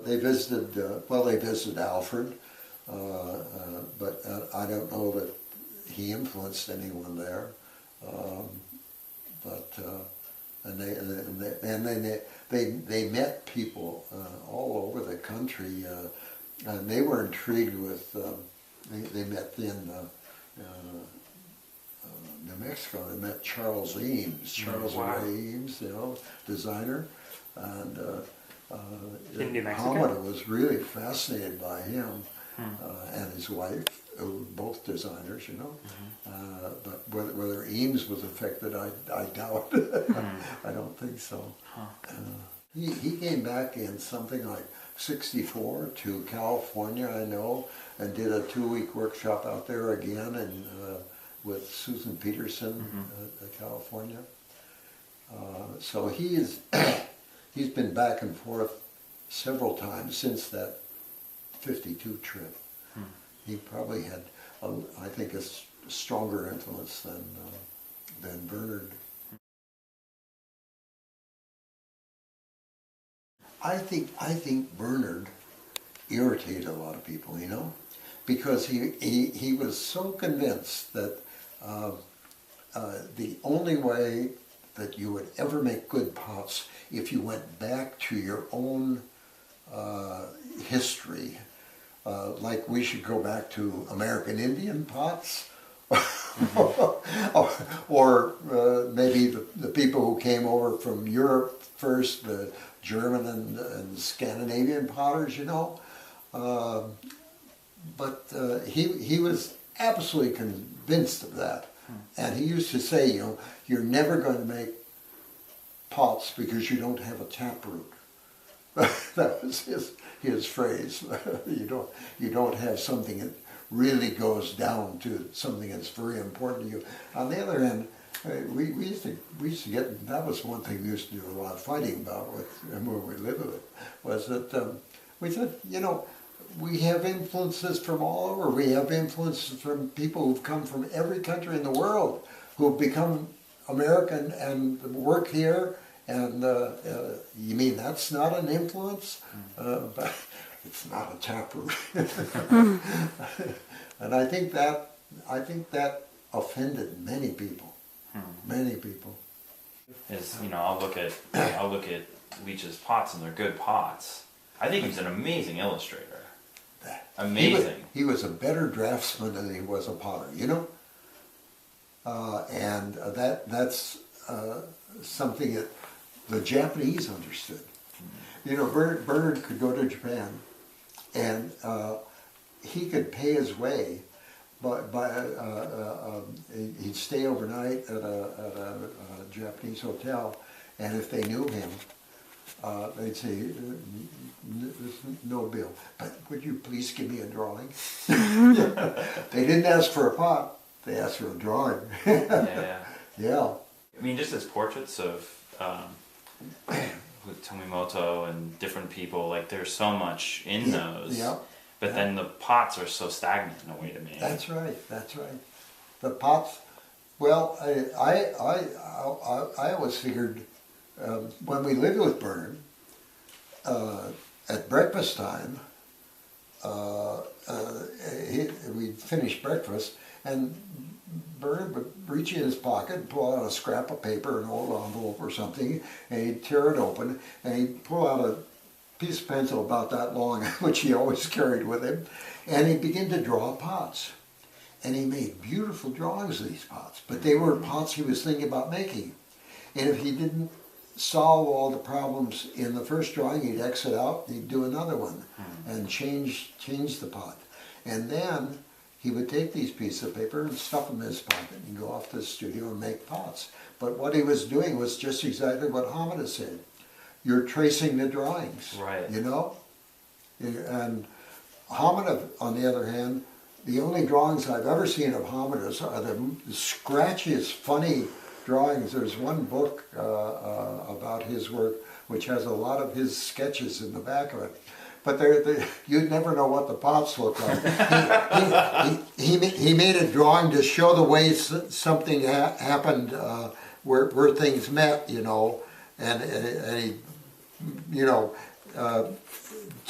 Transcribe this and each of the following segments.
They visited, they visited Alfred, but I don't know that he influenced anyone there. They met people all over the country, and they were intrigued with. They met in New Mexico. They met Charles Eames, Ray Eames, designer, and Hamada was really fascinated by him and his wife, who were both designers, but whether Eames was affected, I doubt. I don't think so. He came back in something like '64 to California, I know, and did a 2-week workshop out there again, and with Susan Peterson, California. So he's been back and forth several times since that '52 trip. He probably had, I think, a stronger influence than Bernard. I think Bernard irritated a lot of people, because he was so convinced that the only way that you would ever make good pots if you went back to your own history, like we should go back to American Indian pots, or maybe the people who came over from Europe first, the German and Scandinavian potters, but he was absolutely convinced of that. And he used to say, you're never going to make pots because you don't have a taproot. That was his phrase. You don't have something that really goes down to something that's very important to you. On the other hand, we used to get, that was one thing we used to do a lot of fighting about when we lived with it, was that we said, we have influences from all over. We have influences from people who've come from every country in the world, who've become American and work here. And you mean that's not an influence? But it's not a taproot. And I think that offended many people. Many people. I'll look at Leach's pots, and they're good pots. I think he's an amazing illustrator. Amazing. He was a better draftsman than he was a potter, and that's something that the Japanese understood. Bernard could go to Japan, and he could pay his way, he'd stay overnight at a Japanese hotel, and if they knew him, they'd say, no bill, but would you please give me a drawing? They didn't ask for a pot, they asked for a drawing. Yeah. I mean, just as portraits of with Tomimoto and different people, like there's so much in those. Yeah. But then the pots are so stagnant in a way to me. That's right. The pots, well, I always figured, when we lived with Bernard, at breakfast time, we'd finish breakfast, and Bernard would reach in his pocket and pull out a scrap of paper, an old envelope or something, and he'd tear it open, and he'd pull out a piece of pencil about that long, which he always carried with him, and he'd begin to draw pots. And he made beautiful drawings of these pots, but they were pots he was thinking about making. And if he didn't solve all the problems in the first drawing, he'd exit out, and he'd do another one, and change the pot. And then he would take these pieces of paper and stuff them in his pocket and go off to the studio and make pots. But what he was doing was just exactly what Hamada said. You're tracing the drawings, right? And Hamada, on the other hand, the only drawings I've ever seen of Hamada's are the scratchiest, funny drawings. There's one book about his work which has a lot of his sketches in the back of it. But you'd never know what the pots look like. He made a drawing to show the way something happened, where things met, and he,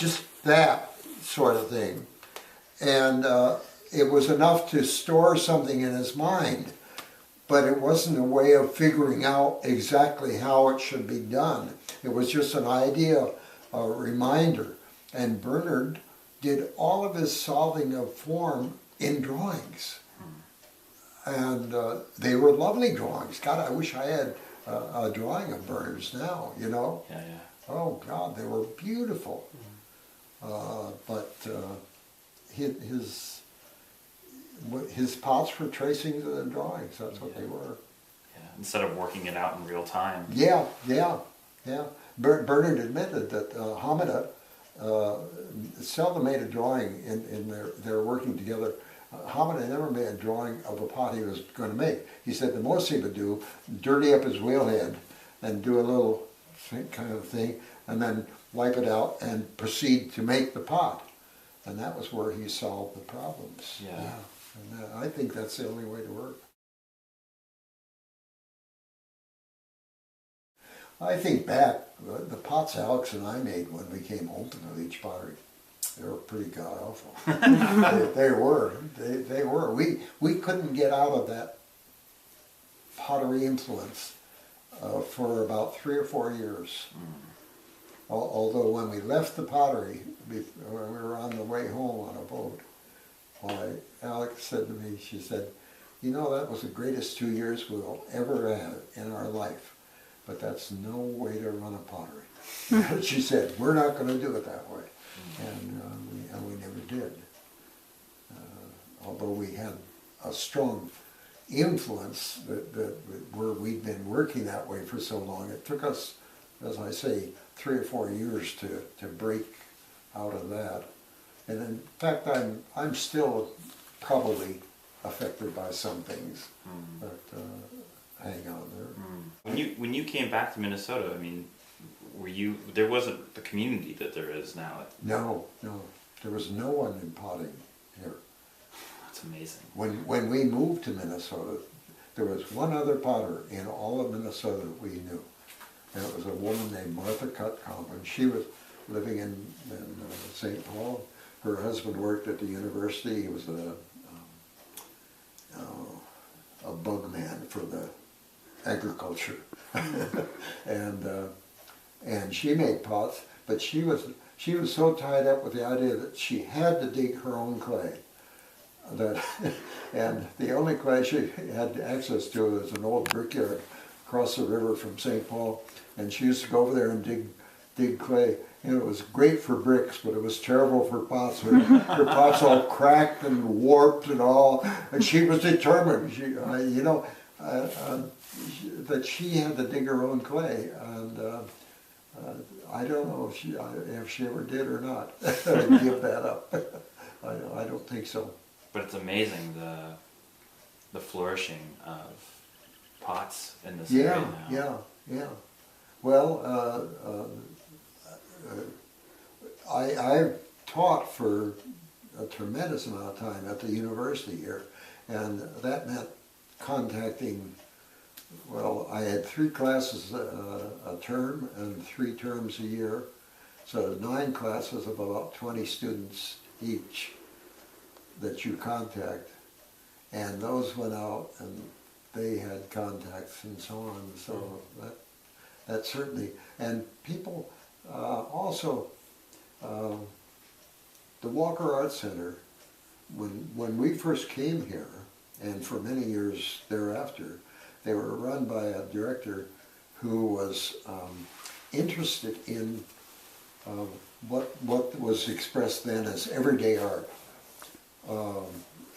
just that sort of thing. And it was enough to store something in his mind, but it wasn't a way of figuring out exactly how it should be done. It was just an idea, a reminder. And Bernard did all of his solving of form in drawings. And they were lovely drawings. God, I wish I had a drawing of Bernard's now, you know? Yeah, yeah. Oh God, they were beautiful. But his pots were tracings of the drawings. That's what they were. Yeah. Instead of working it out in real time. Yeah. Bernard admitted that Hamada seldom made a drawing in their working together. Hamada never made a drawing of a pot he was going to make. He said the most he would do, dirty up his wheelhead and do a little kind of thing, and then wipe it out and proceed to make the pot. And that was where he solved the problems. Yeah. And I think that's the only way to work. I think back, the pots Alex and I made when we came home to the Leach pottery, they were pretty god-awful. they were. We couldn't get out of that pottery influence for about 3 or 4 years. Although when we left the pottery, when we were on the way home on a boat, Alex said to me, she said, you know, that was the greatest 2 years we'll ever have in our life, but that's no way to run a pottery. She said, we're not going to do it that way. And we never did. Although we had a strong influence where we'd been working that way for so long, it took us, as I say, 3 or 4 years to break out of that. And in fact, I'm still probably affected by some things, but hang on there. When you came back to Minnesota, I mean, there wasn't the community that there is now? No. There was no one in potting here. That's amazing. When we moved to Minnesota, there was one other potter in all of Minnesota that we knew. And it was a woman named Martha Cutcomb, and she was living in St. Paul. Her husband worked at the university. He was a bug man for the agriculture. And she made pots, but she was so tied up with the idea that she had to dig her own clay. And the only clay she had access to was an old brickyard across the river from St. Paul, and she used to go over there and dig clay. And it was great for bricks, but it was terrible for pots. Her pots all cracked and warped and all, and she was determined. That she had to dig her own clay, and I don't know if she ever did or not. Give that up. I don't think so. But it's amazing the flourishing of pots in this area now. Yeah. Well, I taught for a tremendous amount of time at the university here, and that meant contacting, well, I had 3 classes a term and 3 terms a year, so 9 classes of about 20 students each that you contact, and those went out and they had contacts and so on, so that certainly, and people also, the Walker Art Center, when we first came here, and for many years thereafter, they were run by a director who was interested in what was expressed then as everyday art.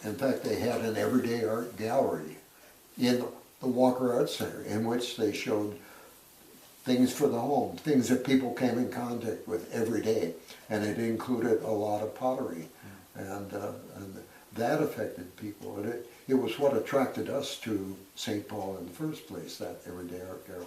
In fact, they had an everyday art gallery in the Walker Art Center in which they showed things for the home, things that people came in contact with every day, and it included a lot of pottery, and that affected people. It was what attracted us to St. Paul in the first place, that everyday art gallery.